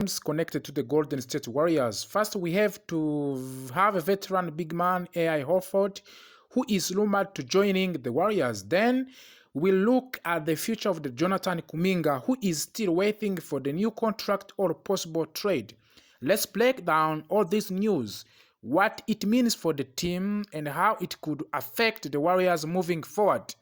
Connected to the Golden State Warriors. First, we have to have a veteran big man, AI Hawford, who is rumored to joining the Warriors. Then we'll look at the future of the Jonathan Kuminga, who is still waiting for the new contract or possible trade. Let's break down all this news, what it means for the team, and how it could affect the Warriors moving forward.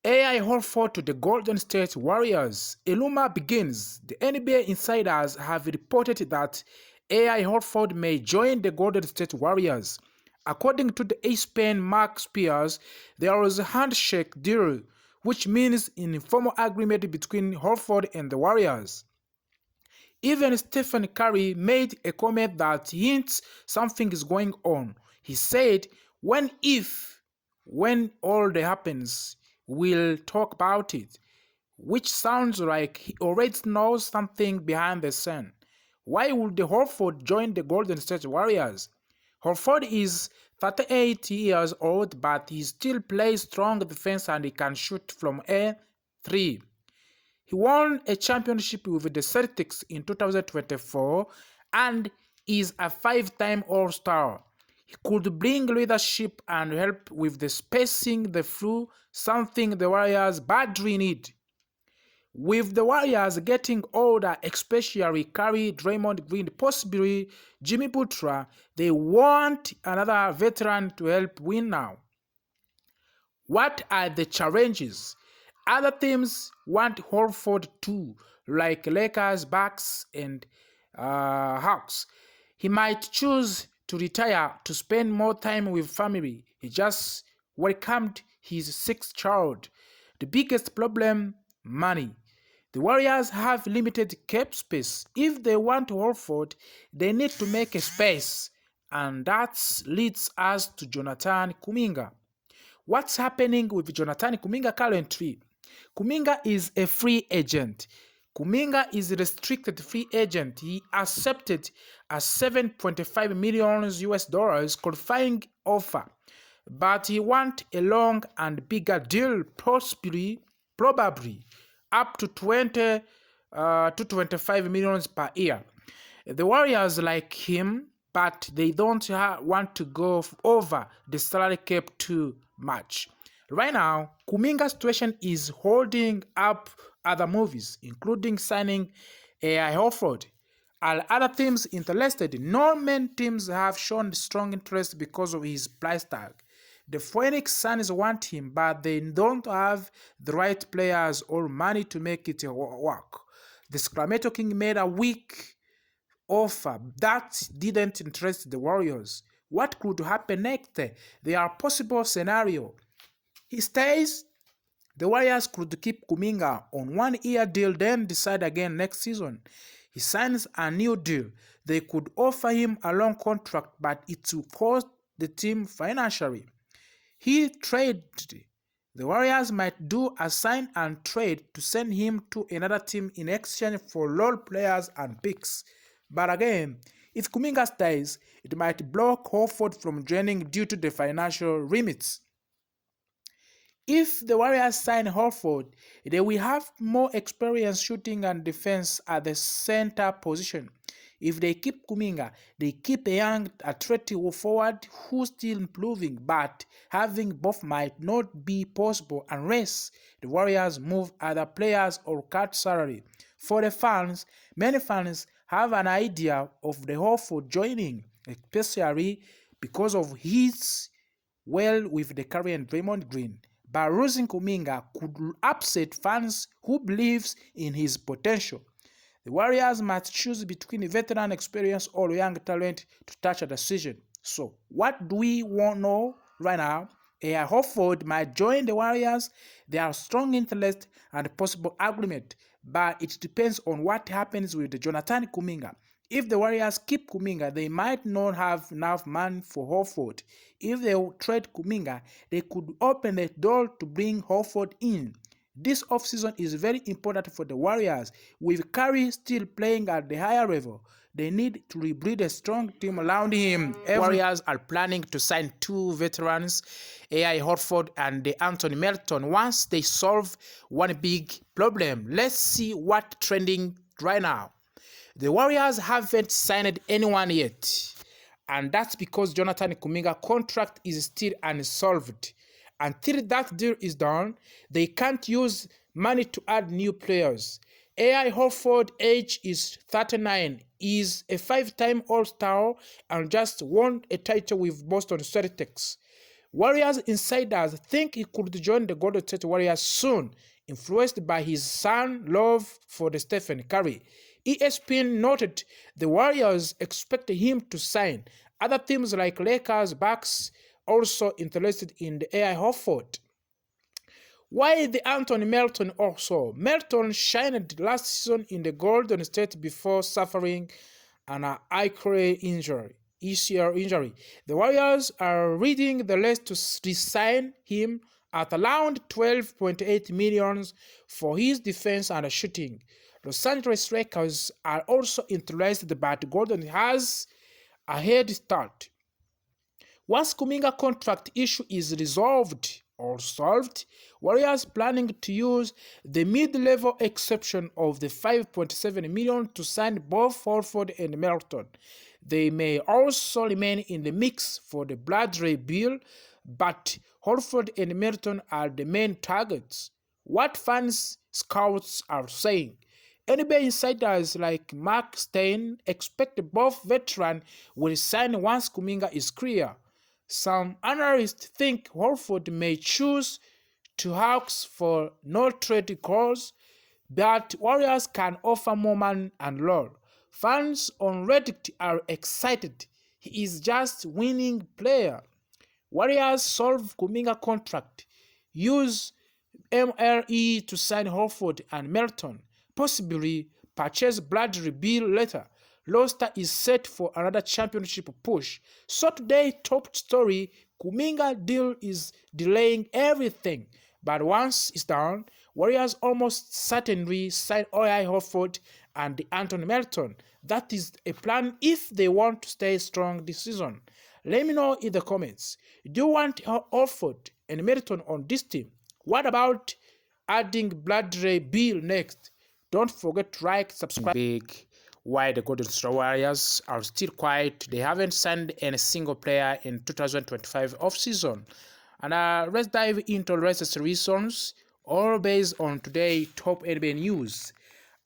AI Horford to the Golden State Warriors. A rumor begins. The NBA insiders have reported that AI Horford may join the Golden State Warriors. According to the ESPN Mark Spears, there was a handshake deal, which means an informal agreement between Horford and the Warriors. Even Stephen Curry made a comment that hints something is going on. He said, when all that happens, we'll talk about it, which sounds like he already knows something behind the scene. Why would the Horford join the Golden State Warriors? Horford is 38 years old, but he still plays strong defense and he can shoot from A3. He won a championship with the Celtics in 2024 and is a 5-time All-Star. He could bring leadership and help with the spacing the floor, something the Warriors badly need. With the Warriors getting older, especially Curry, Draymond Green, possibly Jimmy Butler, they want another veteran to help win now. What are the challenges? Other teams want Horford too, like Lakers, Bucks, and Hawks. He might choose to retire to spend more time with family. He just welcomed his 6th child. The biggest problem, money. The Warriors have limited cap space. If they want Horford, they need to make a space. And that leads us to Jonathan Kuminga. What's happening with Jonathan Kuminga currently? Kuminga is a free agent. Kuminga is a restricted free agent. He accepted a $7.5 million US qualifying offer, but he wants a long and bigger deal, probably up to 20 to 25 million per year. The Warriors like him, but they don't want to go over the salary cap too much. Right now, Kuminga's situation is holding up other movies, including signing AI Hawford. Are other teams interested? No many teams have shown strong interest because of his price tag. The Phoenix Suns want him, but they don't have the right players or money to make it work. The Sacramento Kings made a weak offer that didn't interest the Warriors. What could happen next? There are possible scenarios. He stays. The Warriors could keep Kuminga on 1-year deal, then decide again next season. He signs a new deal. They could offer him a long contract, but it will cost the team financially. He traded. The Warriors might do a sign and trade to send him to another team in exchange for role players and picks. But again, if Kuminga stays, it might block Hawford from joining due to the financial limits. If the Warriors sign Hawford, they will have more experience shooting and defense at the center position. If they keep Kuminga, they keep a young, athletic forward who's still improving, but having both might not be possible unless the Warriors move other players or cut salary. For the fans, many fans have an idea of the Hawford joining, especially because of his well with the Curry and Draymond Green. But losing Kuminga could upset fans who believes in his potential. The Warriors must choose between veteran experience or young talent to touch a decision. So, what do we want to know right now? AI Hawford might join the Warriors. There are strong interest and possible agreement, but it depends on what happens with the Jonathan Kuminga. If the Warriors keep Kuminga, they might not have enough money for Hawford. If they trade Kuminga, they could open the door to bring Hawford in. This offseason is very important for the Warriors. With Curry still playing at the higher level, they need to rebuild a strong team around him. Warriors are planning to sign 2 veterans, AI Hawford and Hawford Melton, once they solve one big problem. Let's see what's trending right now. The Warriors haven't signed anyone yet, and that's because Jonathan Kuminga contract is still unsolved. Until that deal is done, they can't use money to add new players. AI Hawford, age is 39, is a 5-time All-Star and just won a title with Boston Celtics. Warriors insiders think he could join the Golden State Warriors soon, influenced by his son's love for the Stephen Curry. ESPN noted the Warriors expect him to sign. Other teams like Lakers, Bucks also interested in the AI Hawford. Why the Anthony Melton also? Melton shined last season in the Golden State before suffering an ACL injury. The Warriors are reading the list to resign him at around $12.8 million for his defense and shooting. Los Angeles Lakers are also interested, but Golden has a head start. Once Kuminga contract issue is resolved or solved, Warriors planning to use the mid-level exception of the $5.7 million to sign both Hawford and Melton. They may also remain in the mix for the Bradley Bill, but Hawford and Melton are the main targets. What fans scouts are saying. NBA insiders like Mark Stein expect both veterans will sign once Kuminga is clear. Some analysts think Hawford may choose to Hawks for no trade clause, but Warriors can offer more money and role. Fans on Reddit are excited. He is just winning player. Warriors solve Kuminga contract. Use MLE to sign Hawford and Melton. Possibly purchase Bradley Beal later. Roster is set for another championship push. So today's top story, Kuminga deal is delaying everything. But once it's done, Warriors almost certainly sign AI Hawford and Anthony Melton. That is a plan if they want to stay strong this season. Let me know in the comments. Do you want Hawford and Melton on this team? What about adding Bradley Beal next? Don't forget to like, subscribe. Big. Why the Golden State Warriors are still quiet. They haven't signed any single player in 2025 offseason. And let's dive into the rest of the reasons, all based on today's top NBA news.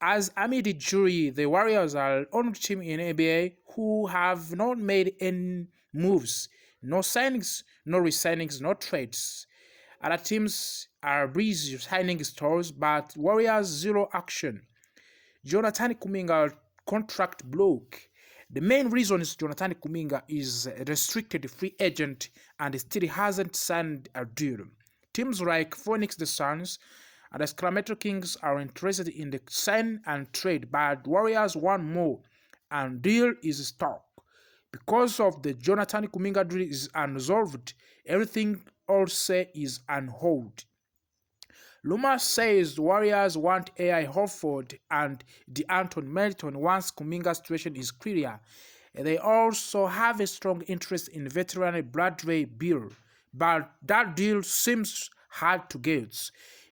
As amid the jury, the Warriors are the only team in NBA who have not made any moves. No signings, no resignings, no trades. Other teams are busy signing stars, but Warriors zero action. Jonathan Kuminga contract bloke. The main reason is Jonathan Kuminga is a restricted free agent and still hasn't signed a deal. Teams like Phoenix the Suns and the Sacramento Kings are interested in the sign and trade, but Warriors want more and deal is stuck. Because of the Jonathan Kuminga deal is unresolved, everything else is on hold. Luma says Warriors want AI Hawford and DeAnton Melton once Kuminga's situation is clear. They also have a strong interest in veteran Bradley Beal, but that deal seems hard to get.